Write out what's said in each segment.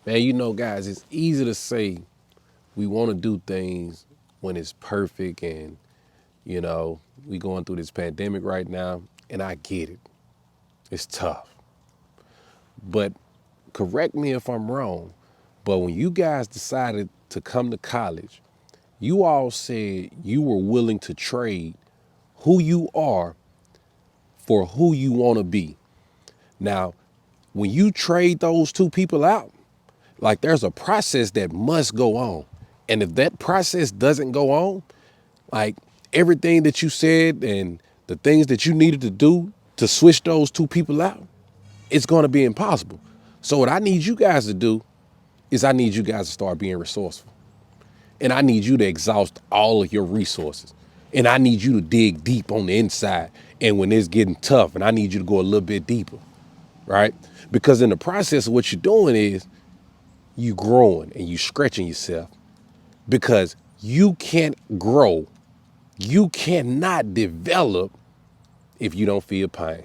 Man, guys, it's easy to say we want to do things when it's perfect and, we going through this pandemic right now, and I get it. It's tough. But correct me if I'm wrong, but when you guys decided to come to college, you all said you were willing to trade who you are for who you want to be. Now, when you trade those two people out, like there's a process that must go on. And if that process doesn't go on, like everything that you said and the things that you needed to do to switch those two people out, it's going to be impossible. So what I need you guys to do is I need you guys to start being resourceful. And I need you to exhaust all of your resources. And I need you to dig deep on the inside. And when it's getting tough, and I need you to go a little bit deeper, right? Because in the process of what you're doing is you growing and you stretching yourself, because you can't grow, you cannot develop if you don't feel pain.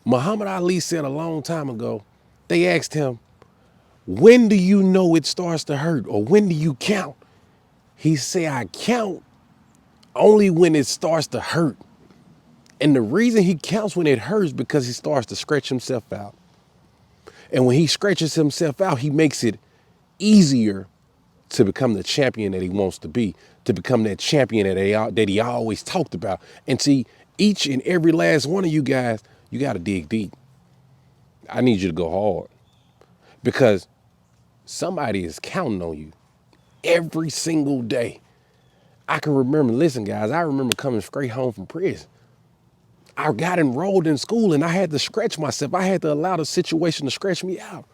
Muhammad Ali said a long time ago, they asked him, when do you know it starts to hurt, or when do you count? He said, I count only when it starts to hurt. And the reason he counts when it hurts because he starts to stretch himself out. And when he stretches himself out, he makes it easier to become the champion that he wants to be, to become that champion that he always talked about. And see, each and every last one of you guys, you got to dig deep. I need you to go hard, because somebody is counting on you every single day. I can remember, listen, guys, I remember coming straight home from prison. I got enrolled in school and I had to stretch myself. I had to allow the situation to stretch me out.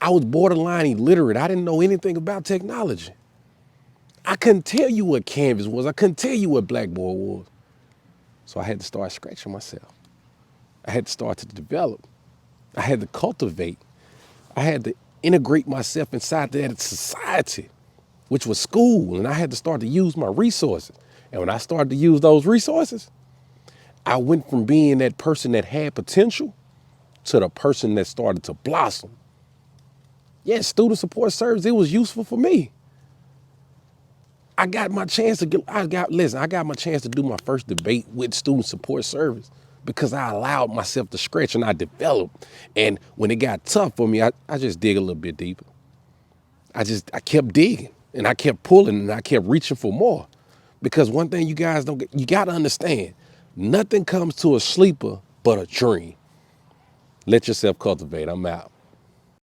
I was borderline illiterate. I didn't know anything about technology. I couldn't tell you what Canvas was. I couldn't tell you what Blackboard was. So I had to start scratching myself. I had to start to develop. I had to cultivate. I had to integrate myself inside that society, which was school. And I had to start to use my resources. And when I started to use those resources, I went from being that person that had potential to the person that started to blossom. Yes, student support service, it was useful for me. I got my chance to do my first debate with student support service because I allowed myself to stretch and I developed. And when it got tough for me, I just dig a little bit deeper. I kept digging and I kept pulling and I kept reaching for more. Because one thing you guys don't get, you got to understand, nothing comes to a sleeper but a dream. Let yourself cultivate. I'm out.